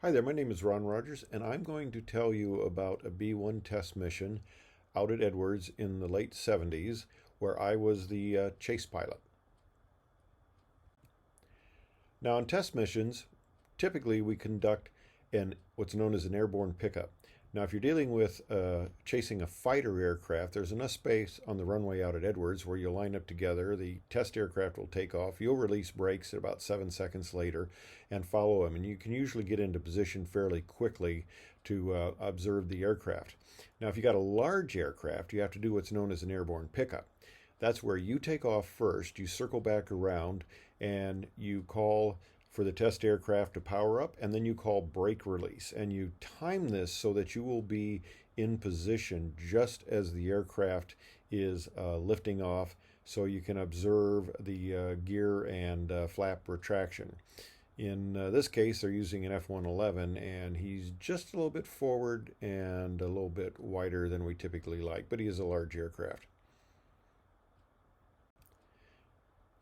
Hi there, my name is Ron Rogers, and I'm going to tell you about a B-1 test mission out at Edwards in the late 70s, where I was the chase pilot. Now, on test missions, typically we conduct what's known as an airborne pickup. Now, if you're dealing with chasing a fighter aircraft, there's enough space on the runway out at Edwards where you'll line up together. The test aircraft will take off. You'll release brakes at about 7 seconds later and follow them. And you can usually get into position fairly quickly to observe the aircraft. Now, if you got a large aircraft, you have to do what's known as an airborne pickup. That's where you take off first, you circle back around, and you call for the test aircraft to power up, and then you call brake release, and you time this so that you will be in position just as the aircraft is lifting off, so you can observe the gear and flap retraction. In this case, they're using an F-111, and he's just a little bit forward and a little bit wider than we typically like, but he is a large aircraft.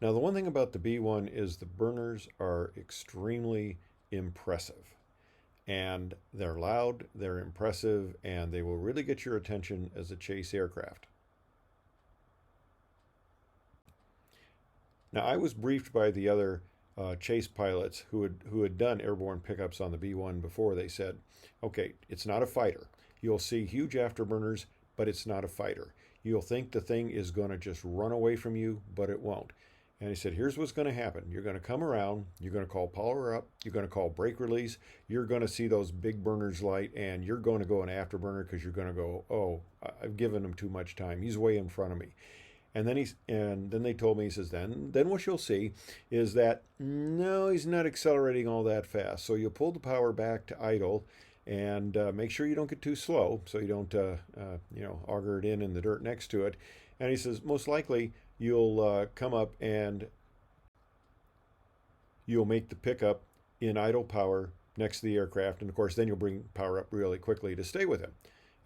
Now, the one thing about the B-1 is the burners are extremely impressive. And they're loud, they're impressive, and they will really get your attention as a chase aircraft. Now, I was briefed by the other chase pilots who had done airborne pickups on the B-1 before. They said, okay, it's not a fighter. You'll see huge afterburners, but it's not a fighter. You'll think the thing is going to just run away from you, but it won't. And he said, here's what's going to happen. You're going to come around, you're going to call power up, you're going to call brake release, you're going to see those big burners light, and you're going to go an afterburner because you're going to go, oh, I've given him too much time. He's way in front of me. And then they told me, he says, then what you'll see is that, no, he's not accelerating all that fast. So you'll pull the power back to idle and make sure you don't get too slow so you don't, auger it in the dirt next to it. And he says, most likely, you'll come up and you'll make the pickup in idle power next to the aircraft. And of course, then you'll bring power up really quickly to stay with him.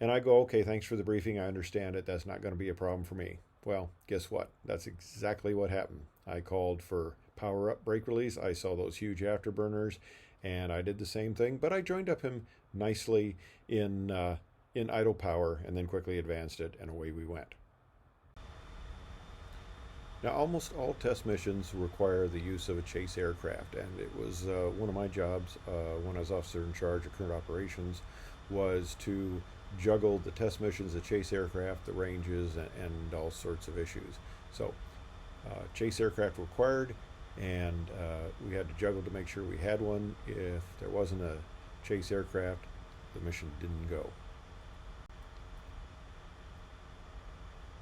And I go, okay, thanks for the briefing. I understand it. That's not going to be a problem for me. Well, guess what? That's exactly what happened. I called for power up brake release. I saw those huge afterburners and I did the same thing, but I joined up him nicely in idle power and then quickly advanced it, and away we went. Now, almost all test missions require the use of a chase aircraft, and it was one of my jobs when I was officer in charge of current operations was to juggle the test missions, the chase aircraft, the ranges, and all sorts of issues. So, chase aircraft required, and we had to juggle to make sure we had one. If there wasn't a chase aircraft, the mission didn't go.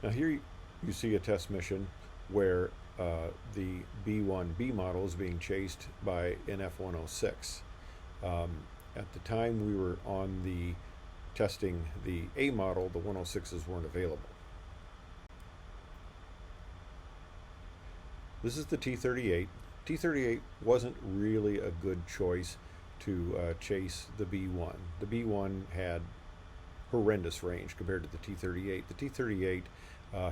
Now, here you see a test mission where the B-1B model is being chased by an F-106. At the time we were on the testing the A model, the 106s weren't available. This is the T-38. T-38 wasn't really a good choice to chase the B-1. The B-1 had horrendous range compared to the T-38. The T-38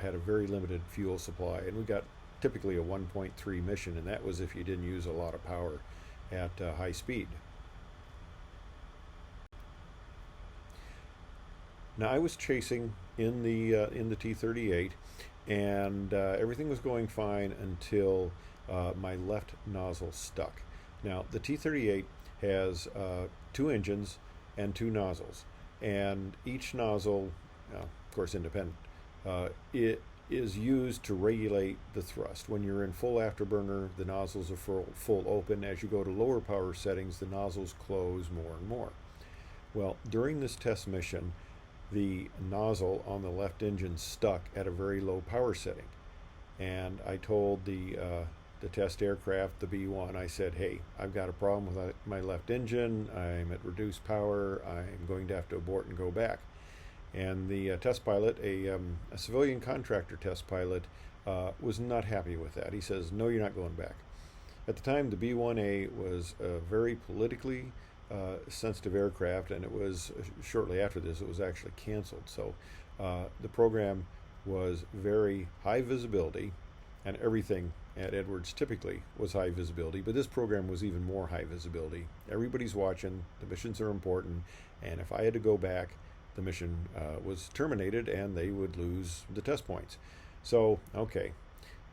had a very limited fuel supply, and we got typically a 1.3 mission, and that was if you didn't use a lot of power at high speed. Now, I was chasing in the T-38, and everything was going fine until my left nozzle stuck. Now, the T-38 has 2 engines and 2 nozzles, and each nozzle, of course, independent. It is used to regulate the thrust. When you're in full afterburner, the nozzles are full open. As you go to lower power settings, the nozzles close more and more. Well, during this test mission, the nozzle on the left engine stuck at a very low power setting. And I told the test aircraft, the B-1, I said, hey, I've got a problem with my left engine. I'm at reduced power. I'm going to have to abort and go back. And the test pilot, a civilian contractor test pilot, was not happy with that. He says, no, you're not going back. At the time, the B-1A was a very politically sensitive aircraft, and it was shortly after this, it was actually canceled. So the program was very high visibility, and everything at Edwards typically was high visibility, but this program was even more high visibility. Everybody's watching, the missions are important, and if I had to go back, the mission was terminated and they would lose the test points. So, okay.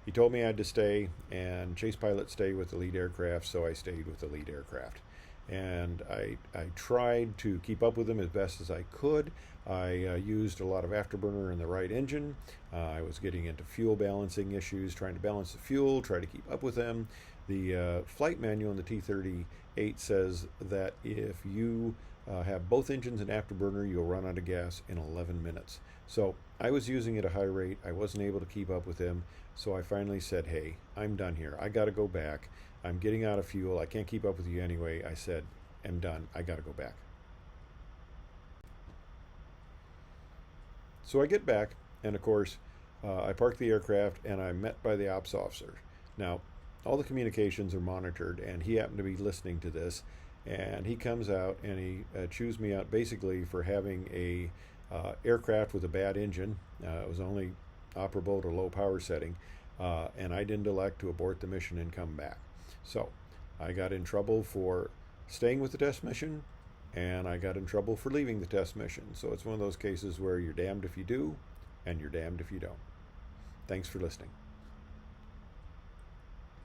He told me I had to stay, and chase pilots stay with the lead aircraft, so I stayed with the lead aircraft. And I tried to keep up with him as best as I could. I used a lot of afterburner in the right engine. I was getting into fuel balancing issues, trying to balance the fuel, try to keep up with them. The flight manual in the T-38 says that if you have both engines in afterburner, you'll run out of gas in 11 minutes. So I was using it at a high rate. I wasn't able to keep up with him. So I finally said, hey, I'm done here. I got to go back. I'm getting out of fuel. I can't keep up with you anyway. I said, I'm done. I got to go back. So I get back, and of course, I park the aircraft, and I'm met by the ops officer. Now, all the communications are monitored, and he happened to be listening to this, and he comes out, and he chews me out basically for having a aircraft with a bad engine. It was only operable to low power setting, and I didn't elect to abort the mission and come back. So I got in trouble for staying with the test mission, and I got in trouble for leaving the test mission. So it's one of those cases where you're damned if you do, and you're damned if you don't. Thanks for listening.